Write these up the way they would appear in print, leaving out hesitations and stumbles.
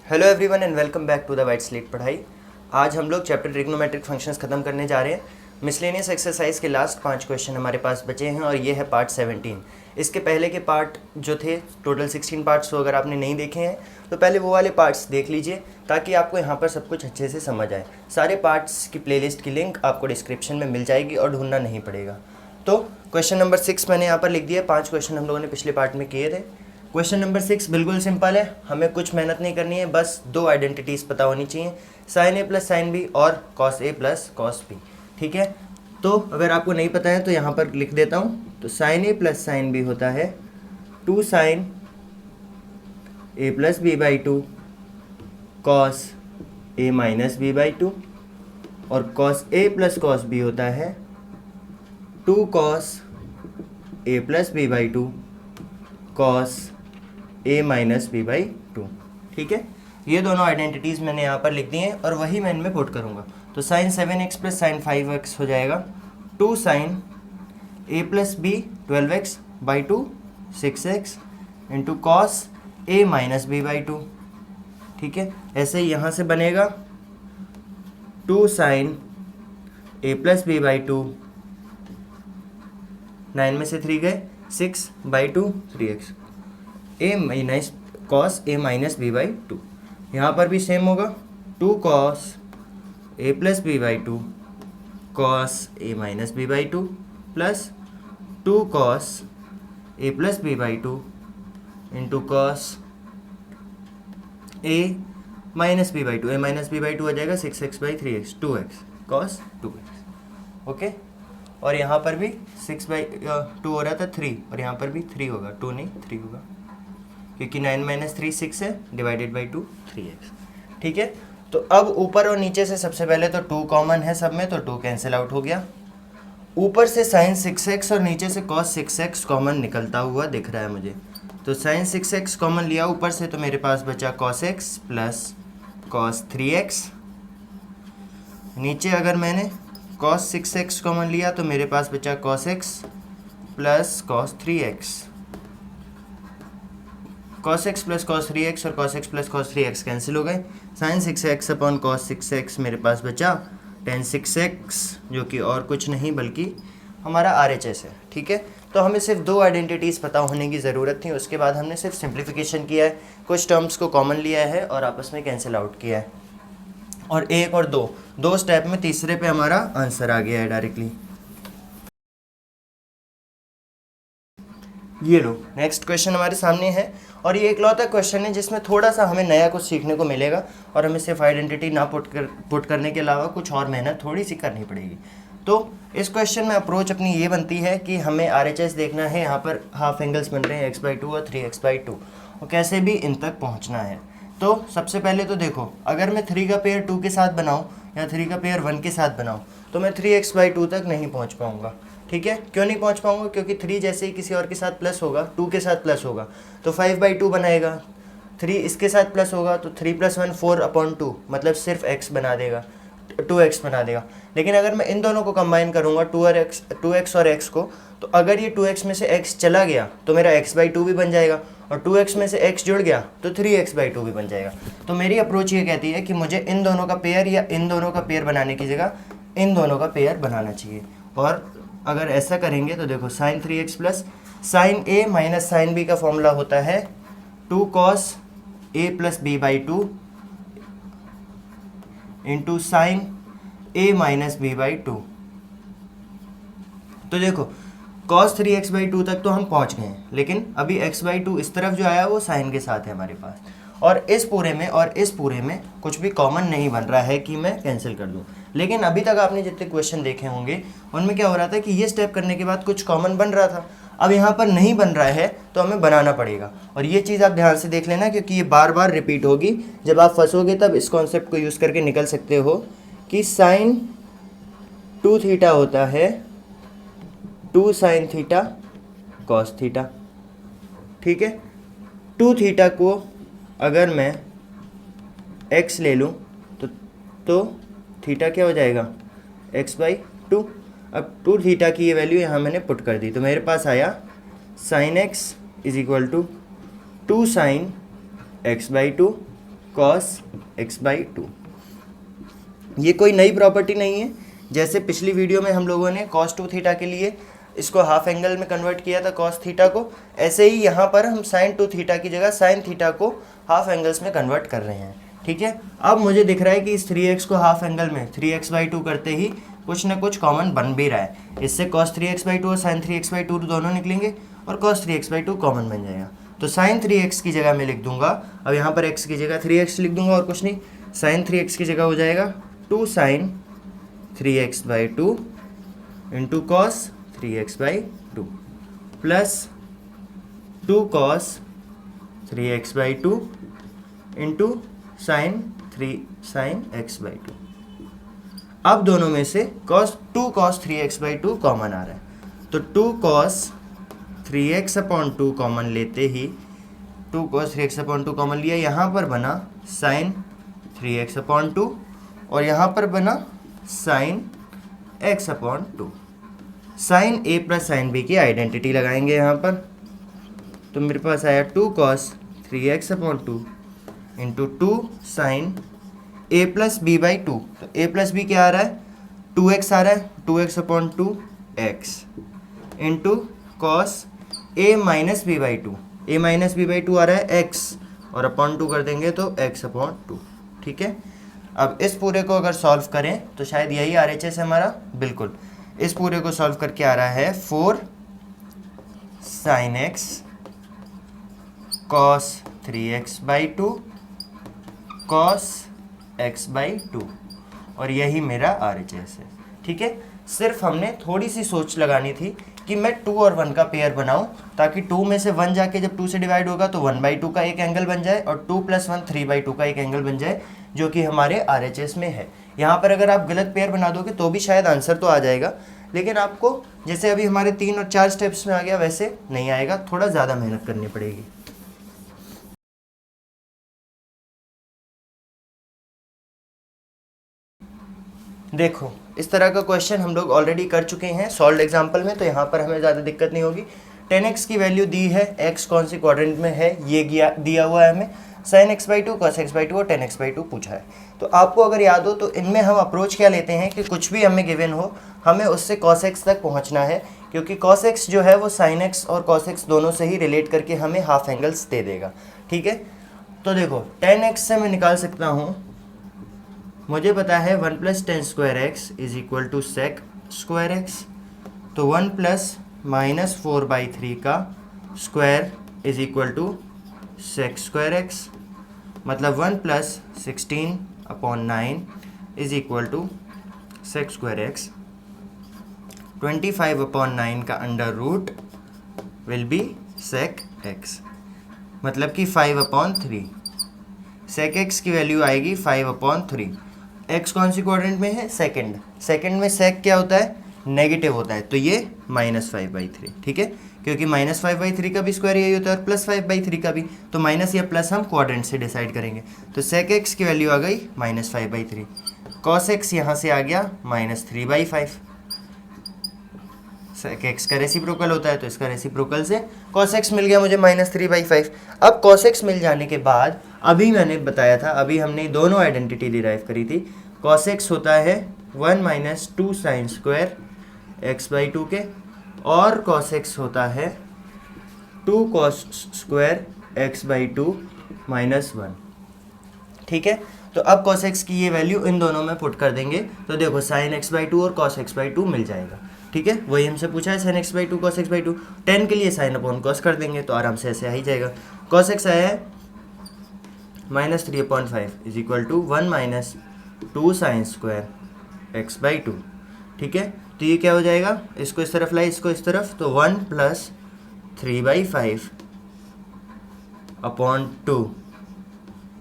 Hello everyone and welcome back to the white slate पढ़ाई। आज हम लोग चैप्टर ट्रिग्नोमेट्रिक फंक्शंस खत्म करने जा रहे हैं। मिसलेनियस एक्सरसाइज के लास्ट 5 क्वेश्चन हमारे पास बचे हैं और ये है पार्ट 17। इसके पहले के पार्ट जो थे टोटल 16 पार्ट्स, तो अगर आपने नहीं देखे हैं तो पहले वो वाले पार्ट्स देख लीजिए ताकि आपको यहाँ पर सब कुछ अच्छे से समझ आए। सारे पार्ट्स की प्लेलिस्ट की लिंक आपको डिस्क्रिप्शन में मिल जाएगी और ढूंढना नहीं पड़ेगा। तो क्वेश्चन नंबर 6 मैंने यहाँ पर लिख दिया। 5 क्वेश्चन हम लोगों ने पिछले पार्ट में किए थे। क्वेश्चन नंबर 6 बिल्कुल सिंपल है, हमें कुछ मेहनत नहीं करनी है, बस दो आइडेंटिटीज़ पता होनी चाहिए, sign A plus sine B और cos A plus cos B. ठीक है, तो अगर आपको नहीं पता है तो यहाँ पर लिख देता हूँ। तो sine A plus sine B होता है 2 sine A plus B by 2 cos A minus B by 2 और cos A plus cos B होता है 2 cos A plus B by 2 cos A minus B by 2। ठीक है, ये दोनों आइडेंटिटीज़ मैंने यहाँ पर लिख दी हैं और वही मैं इनमें पुट करूँगा। तो sign 7x plus sign 5x हो जाएगा 2 sine A plus B 12x by 2 6x into cos A minus B by 2। ठीक है, ऐसे ही यहाँ से बनेगा 2 sine A plus B by 2, 9 में से 3 गए 6 by 2 3x A minus cos A minus B by 2। यहाँ पर भी सेम होगा 2 cos A plus B by 2 cos A minus B by 2 plus 2 cos A plus B by 2 into cos A minus B by 2। A minus B by 2 आ जाएगा 6x by 3x 2x cos 2x। Okay, और यहाँ पर भी 6 by 2 हो रहा था 3 और यहाँ पर भी 3 होगा, 2 नहीं 3 होगा क्योंकि 9 माइनस 3 6 है, डिवाइडेड बाई 2 3x। ठीक है, तो अब ऊपर और नीचे से सबसे पहले तो 2 कॉमन है सब में, तो 2 कैंसिल आउट हो गया। ऊपर से साइन 6x और नीचे से कॉस 6x कॉमन निकलता हुआ दिख रहा है मुझे। तो साइन 6x कॉमन लिया ऊपर से, तो मेरे पास बचा cos x plus cos 3x। नीचे अगर मैंने cos 6x कॉमन लिया तो मेरे पास बचा cos x plus cos 3x। cos x plus cos 3x और cos x plus cos 3x cancel हो गए। Sign 6x upon cos 6x मेरे पास बचा tan 6x, जो कि और कुछ नहीं बल्कि हमारा RHS है। ठीक है, तो हमें सिर्फ दो आइडेंटिटीज़ पता होने की ज़रूरत थी। उसके बाद हमने सिर्फ सिंप्लीफिकेशन किया है, कुछ टर्म्स को कॉमन लिया है और आपस में कैंसिल आउट किया है। और एक और दो स्टेप में तीसरे पे हमारा आंसर आ गया है डायरेक्टली। ये लो नेक्स्ट क्वेश्चन हमारे सामने है और ये एकलौता क्वेश्चन है जिसमें थोड़ा सा हमें नया कुछ सीखने को मिलेगा और हमें सिर्फ आइडेंटिटी ना पुट करने के अलावा कुछ और मेहनत थोड़ी सी करनी पड़ेगी। तो इस क्वेश्चन में अप्रोच अपनी ये बनती है कि हमें RHS देखना है। यहाँ पर हाफ एंगल्स बन रहे हैं x/2 और 3x/2 और कैसे भी इन तक पहुँचना है। तो सबसे पहले तो देखो, अगर मैं 3 का पेयर 2 के साथ बनाऊँ या 3 का पेयर 1 के साथ बनाऊँ तो मैं 3x/2 तक नहीं पहुँच पाऊँगा। ठीक है, क्यों नहीं पहुंच पाऊंगा? क्योंकि 3 जैसे ही किसी और के साथ प्लस होगा, 2 के साथ प्लस होगा तो 5/2 बनाएगा, 3 इसके साथ प्लस होगा तो 3 + 1 4/2 मतलब सिर्फ x बना देगा, 2x बना देगा। लेकिन अगर मैं इन दोनों को कंबाइन करूंगा 2x और x को, तो अगर ये 2x में से x चला गया तो मेरा x/2 भी बन जाएगा और 2x में से x जुड़ गया तो 3x/2 भी बन जाएगा। तो मेरी अप्रोच ये कहती है कि मुझे इन दोनों का पेयर या इन दोनों का पेयर बनाने की जगह इन दोनों का पेयर बनाना चाहिए। और अगर ऐसा करेंगे तो देखो sine 3x plus sine A minus sine B का फॉर्मूला होता है 2 cos a plus B by 2 into sine A minus B by 2। तो देखो cos 3x/2 तक तो हम पहुंच गए हैं, लेकिन अभी x/2 इस तरफ जो आया वो साइन के साथ है हमारे पास, और इस पूरे में कुछ भी कॉमन नहीं बन रहा है कि मैं कैंसिल कर दूं। लेकिन अभी तक आपने जितने क्वेश्चन देखे होंगे उनमें क्या हो रहा था कि ये स्टेप करने के बाद कुछ कॉमन बन रहा था। अब यहाँ पर नहीं बन रहा है तो हमें बनाना पड़ेगा, और ये चीज़ आप ध्यान से देख लेना क्योंकि ये बार बार रिपीट होगी। जब आप फंसोगे तब इस कॉन्सेप्ट को यूज़ करके निकल सकते हो कि साइन 2 थीटा होता है 2 साइन थीटा कॉस थीटा। ठीक है, 2 थीटा को अगर मैं x ले लूँ तो थीटा क्या हो जाएगा x/2। अब 2 थीटा की ये वैल्यू यहाँ मैंने पुट कर दी तो मेरे पास आया sine x is equal to 2 sine x/2 cos x by two. ये कोई नई प्रॉपर्टी नहीं है, जैसे पिछली वीडियो में हम लोगों ने कॉस टू थीटा के लिए इसको हाफ एंगल में कन्वर्ट किया था कॉस थीटा को, ऐसे ही यहाँ पर हम साइन टू थीटा की जगह साइन थीटा को हाफ एंगल्स में कन्वर्ट कर रहे हैं। ठीक है, अब मुझे दिख रहा है कि इस 3x को हाफ एंगल में 3x/2 करते ही कुछ ना कुछ कॉमन बन भी रहा है। इससे cos 3x/2 और sin 3x/2 दोनों निकलेंगे और cos 3x/2 कॉमन बन जाएगा। तो sin 3x की जगह मैं लिख दूंगा, अब यहाँ पर x की जगह 3x लिख दूंगा और कुछ नहीं, sin 3x की जगह हो जाएगा 2 sin 3x/2 into cos 3x/2 plus 2 cos 3x/2 into sin x/2। अब दोनों में से टू cos 3x/2 कॉमन आ रहा है, तो 2 cos 3x/2 कॉमन लेते ही 2 cos 3x/2 कॉमन लिया, यहाँ पर बना sin 3x/2 और यहाँ पर बना sin x/2। sin a plus sin b की आइडेंटिटी लगाएंगे यहाँ पर, तो मेरे पास आया 2 cos 3x/2 into 2 sine a plus B by 2। तो a प्लस बी क्या आ रहा है, 2x आ रहा है, 2x/2 x into cos a minus B by 2, a minus B by 2 आ रहा है x और अपॉन 2 कर देंगे तो x/2। ठीक है, अब इस पूरे को अगर सॉल्व करें तो शायद यही RHS है हमारा, बिल्कुल। इस पूरे को सॉल्व करके आ रहा है 4 sin x cos 3x/2 cos x/2 और यही मेरा RHS है। ठीक है, सिर्फ हमने थोड़ी सी सोच लगानी थी कि मैं 2 और 1 का पेयर बनाऊं, ताकि 2 में से 1 जाके जब 2 से डिवाइड होगा तो 1/2 का एक एंगल बन जाए और 2 + 1 3/2 का एक एंगल बन जाए, जो कि हमारे RHS में है। यहाँ पर अगर आप गलत पेयर बना दोगे तो भी शायद आंसर तो आ जाएगा, लेकिन आपको जैसे अभी हमारे 3 और 4 स्टेप्स में आ गया वैसे नहीं आएगा, थोड़ा ज़्यादा मेहनत करनी पड़ेगी। देखो, इस तरह का क्वेश्चन हम लोग ऑलरेडी कर चुके हैं सॉल्व एग्जाम्पल में, तो यहाँ पर हमें ज़्यादा दिक्कत नहीं होगी। 10x की वैल्यू दी है, x कौन सी क्वाड्रेंट में है ये दिया हुआ है हमें, sin x/2 cos x/2 और 10x/2 पूछा है। तो आपको अगर याद हो तो इनमें हम अप्रोच क्या लेते हैं कि कुछ भी हमें गिवन हो हमें उससे cos x तक पहुँचना है, क्योंकि cos x जो है वो sin x और cos x दोनों से ही रिलेट करके हमें हाफ एंगल्स दे देगा। ठीक है, तो देखो 10x से मैं निकाल सकता हूँ, मुझे पता है 1 + 10^2x = sec²x, तो 1 + -4/3 का स्क्वायर = sec²x, मतलब 1 + 16/9 = sec²x। 25/9 का under root will be sec(x), मतलब कि 5/3। sec(x) की वैल्यू आएगी 5/3। x कौन सी क्वाड्रेंट में है, सेकंड। सेकंड में sec क्या होता है, नेगेटिव होता है, तो ये -5/3। ठीक है, क्योंकि -5/3 का भी स्क्वायर यही होता है और +5/3 का भी, तो माइनस या प्लस हम क्वाड्रेंट से डिसाइड करेंगे। तो sec(x) की वैल्यू आ गई -5/3, cos x यहाँ से आ गया -3/5। sec(x) का रेसिप्रोकल होता है तो इसका रेसिप्रोकल से cos x मिल गया मुझे -3/5। अब cos x मिल जाने के बाद अभी मैंने बताया था, अभी हमने दोनों आइडेंटिटी डिराइव करी थी, cos x होता है 1 - 2 sin² x/2 के, और cos x होता है 2 cos² x/2 -1। ठीक है, तो अब cos x की ये वैल्यू इन दोनों में पुट कर देंगे, तो देखो sin x/2 और cos x/2 मिल जाएगा। ठीक है, वही हमसे पूछा है sin x/2 cos x/2, 10 के लिए sin/cos कर देंगे तो आराम से ऐसे आ ही जाएगा। cos x आया है -3/5 = 1 - 2 sin² x/2। ठीक है, तो ये क्या हो जाएगा, इसको इस तरफ लाए, इसको इस तरफ, तो 1 + 3/5/2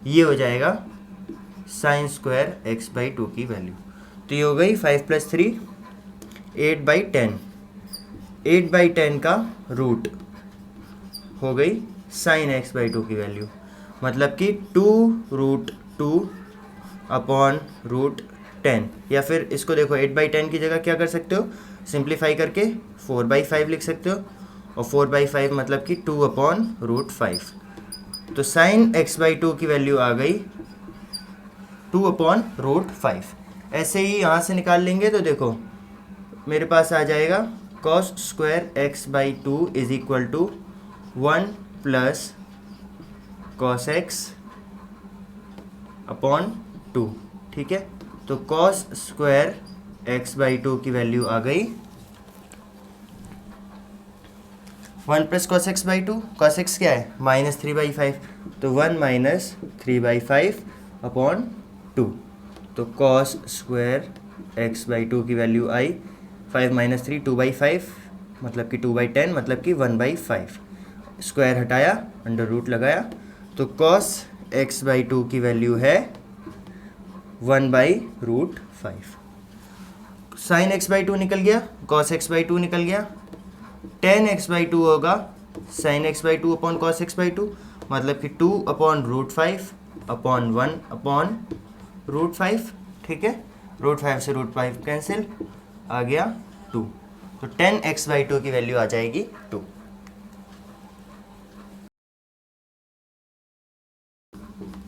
ये हो जाएगा sin² x/2 की वैल्यू। तो ये हो गई 5 + 3 8/10, 8/10 का रूट हो गई sin x/2 की वैल्यू, मतलब कि 2√2/10, या फिर इसको देखो 8/10 की जगह क्या कर सकते हो, सिंप्लीफाई करके 4/5 लिख सकते हो, और 4/5 मतलब कि 2/√5। तो sin x/2 की वैल्यू आ गई 2/√5। ऐसे ही यहाँ से निकाल लेंगे तो देखो मेरे पास आ जाएगा cos square x/2 is equal to 1 plus cos x/2। ठीक है, तो cos स्क्वायर x/2 की वैल्यू आ गई 1 plus cos x/2। cos x क्या है -3/5, तो 1 -3/5/2। तो cos स्क्वायर x/2 की वैल्यू आई 5 - 3 2/5, मतलब कि 2/10, मतलब कि 1/5। स्क्वायर हटाया, अंडर रूट लगाया, तो cos x/2 की वैल्यू है 1/√5। sin x/2 निकल गया, cos x/2 निकल गया, tan x/2 होगा sin x/2 upon cos x/2, मतलब कि 2/√5/1/√5। ठीक है, √5 से √5 कैंसिल, आ गया 2। तो tan x/2 की वैल्यू आ जाएगी 2।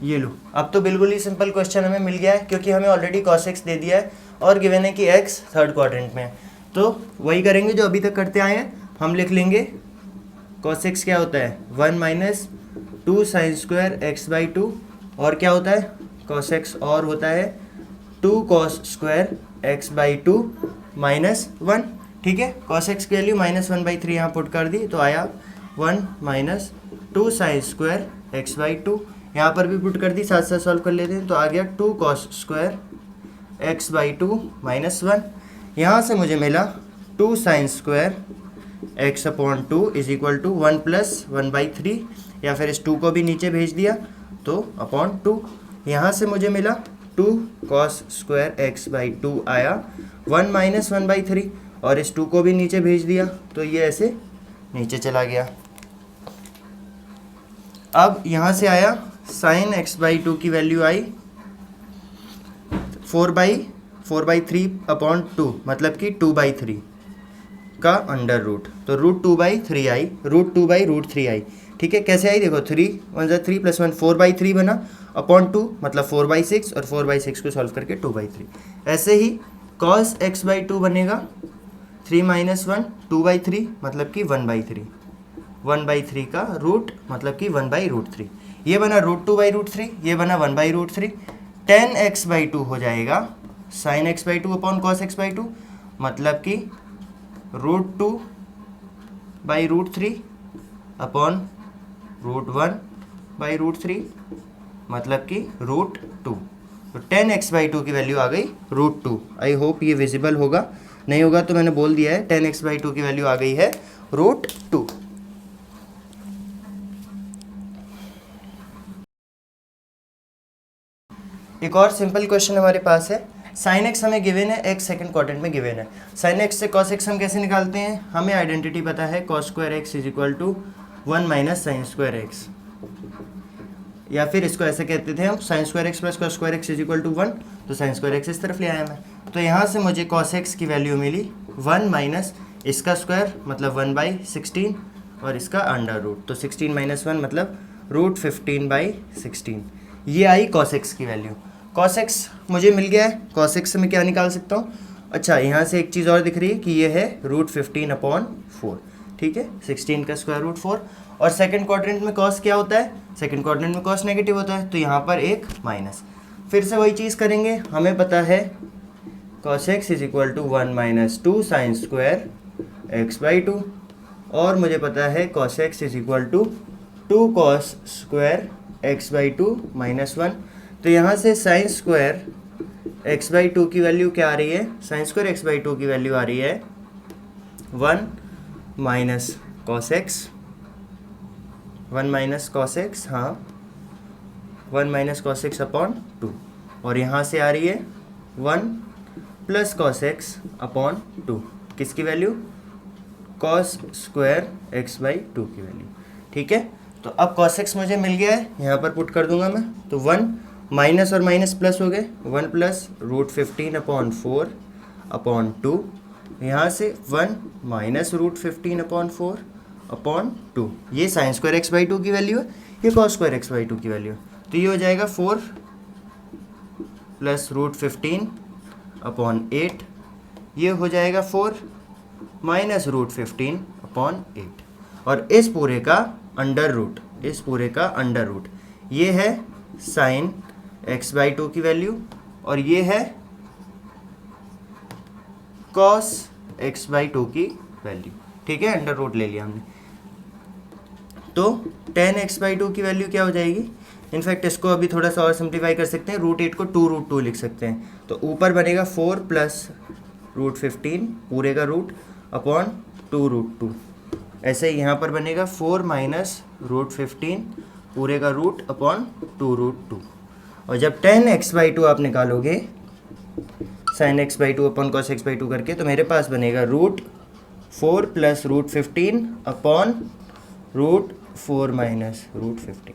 ये लो, अब तो बिल्कुल ही सिंपल क्वेश्चन हमें मिल गया है, क्योंकि हमें ऑलरेडी cos x दे दिया है और गिवन है कि x थर्ड क्वाड्रेंट में है। तो वही करेंगे जो अभी तक करते आए हैं। हम लिख लेंगे cos x क्या होता है 1 - 2 sin स्क्वायर x/2, और क्या होता है cos x और होता है 2 cos स्क्वायर x/2 -1। ठीक है, cos x की वैल्यू -1/3 यहाँ पुट कर दी, तो आया 1 - 2 sin स्क्वायर x/2। यहाँ पर भी पुट कर दी, साथ साथ सॉल्व कर लेते हैं, तो आ गया 2 cos स्क्वायर x/2 -1। यहाँ से मुझे मिला 2 sin square x/2 is equal to 1 + 1/3, या फिर इस 2 को भी नीचे भेज दिया तो अपॉन 2। यहाँ से मुझे मिला 2 cos स्क्वायर x/2 आया 1 - 1/3, और इस 2 को भी नीचे भेज दिया तो ये ऐसे नीचे चला गया। अब यहाँ से आया sin x/2 की वैल्यू आई 4/3/2, मतलब कि 2/3 का अंडर रूट, तो √2/3 आई, √2/√3 आई। ठीक है, कैसे आई देखो, 3 1 3 + 1 4/3 बना, अपॉन 2 मतलब 4/6, और 4/6 को सॉल्व करके 2/3। ऐसे ही cos x/2 बनेगा 3 - 1 2/3, मतलब कि 1/3, 1/3 का रूट, मतलब कि 1/√3। ये बना √2/√3, ये बना 1/√3। tan x/2 हो जाएगा sin x/2 upon cos x/2, मतलब कि √2/√3 अपॉन √1/√3, मतलब कि √2। तो tan x/2 की वैल्यू आ गई √2। आई होप ये विजिबल होगा, नहीं होगा तो मैंने बोल दिया है, tan x/2 की वैल्यू आ गई है √2। एक और सिंपल क्वेश्चन हमारे पास है। sin x हमें गिवन है, x सेकंड क्वाड्रेंट में गिवन है। sin x से cos x हम कैसे निकालते हैं, हमें आइडेंटिटी पता है cos square x is equal to 1 - sin square x, या फिर इसको ऐसे कहते थे हम sin square x plus cos square x is equal to 1, तो sin स्क्वायर x इस तरफ ले आया मैं। तो यहाँ से मुझे cos x की वैल्यू मिली 1 माइनस इसका स्क्वायर, मतलब 1/16, और इसका अंडर रूट, तो 16 - 1 मतलब √15/16। ये आई cos x की वैल्यू। cos x मुझे मिल गया है, cos x से मैं क्या निकाल सकता हूँ। अच्छा, यहाँ से एक चीज़ और दिख रही है कि ये है √15/4। ठीक है, 16 का स्क्वायर रूट 4। और सेकंड क्वाड्रेंट में cos क्या होता है, सेकंड क्वाड्रेंट में cos नेगेटिव होता है, तो यहाँ पर एक माइनस। फिर से वही चीज़ करेंगे, हमें पता है cos x is equal to 1 - 2 sin square x/2, और मुझे पता है cos x is equal to 2 cos square x/2 -1। तो यहाँ से sin स्क्वायर x/2 की वैल्यू क्या आ रही है, sin स्क्वायर x/2 की वैल्यू आ रही है 1 - cos x, 1 - cos x, हाँ 1 - cos x अपॉन 2, और यहाँ से आ रही है 1 + cos x अपॉन 2, किसकी वैल्यू, cos स्क्वायर x/2 की वैल्यू। ठीक है, तो अब cos x मुझे मिल गया है, यहाँ पर पुट कर दूंगा मैं, तो 1 माइनस और माइनस प्लस हो गए, 1 + √15/4 अपॉन 2, यहाँ से 1 - √15/4 अपॉन 2। ये sin स्क्वायर x/2 की वैल्यू है, ये cos स्क्वायर x/2 की वैल्यू है, तो ये हो जाएगा 4 प्लस रूट 15 अपॉन 8, ये हो जाएगा 4 माइनस रूट 15 अपॉन 8, और इस पूरे का अंडर रूट, ये है साइन x/2 की वैल्यू और ये है कॉस x/2 की वैल्यू। ठीक है, अंडर रूट ले लिया हमने। तो tan x/2 की वैल्यू क्या हो जाएगी, इनफैक्ट इसको अभी थोड़ा सा और सिंप्लीफाई कर सकते हैं, रूट 8 को 2√2 लिख सकते हैं। तो ऊपर बनेगा 4 प्लस रूट 15 पूरे का रूट अपॉन 2√2। ऐसे ही यहाँ पर बनेगा 4 माइनस रूट 15 पूरे का रूट अपॉन 2√2। और जब tan x/2 आप निकालोगे sin x/2 upon cos x/2 करके, तो मेरे पास बनेगा root 4 plus root 15 upon root 4 minus root 15,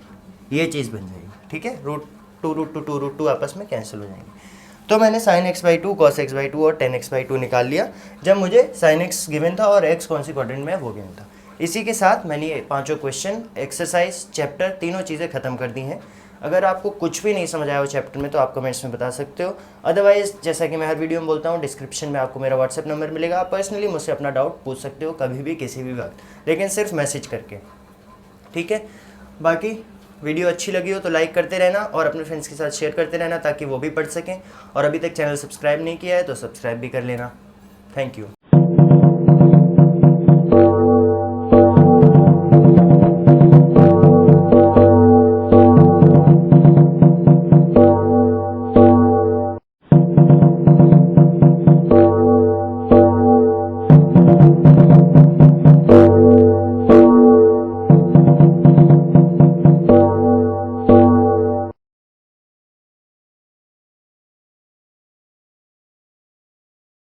ये चीज़ बन जाएगी। ठीक है, रूट 2√2 आपस में कैंसिल हो जाएंगे। तो मैंने sin x/2 cos x/2 और tan x/2 निकाल लिया जब मुझे sin x गिवन था और x कौन सी क्वाड्रेंट में वो गिवन था। इसी के साथ मैंने ये पांचों क्वेश्चन, एक्सरसाइज, चैप्टर, तीनों चीज़ें ख़त्म कर दी हैं। अगर आपको कुछ भी नहीं समझ आया हो चैप्टर में तो आप कमेंट्स में बता सकते हो। अदरवाइज़ जैसा कि मैं हर वीडियो में बोलता हूँ, डिस्क्रिप्शन में आपको मेरा व्हाट्सएप नंबर मिलेगा, आप पर्सनली मुझसे अपना डाउट पूछ सकते हो कभी भी किसी भी वक्त, लेकिन सिर्फ मैसेज करके। ठीक है, बाकी वीडियो अच्छी लगी हो तो लाइक करते रहना और अपने फ्रेंड्स के साथ शेयर करते रहना ताकि वो भी पढ़ सकें। और अभी तक चैनल सब्सक्राइब नहीं किया है तो सब्सक्राइब भी कर लेना। Thank you.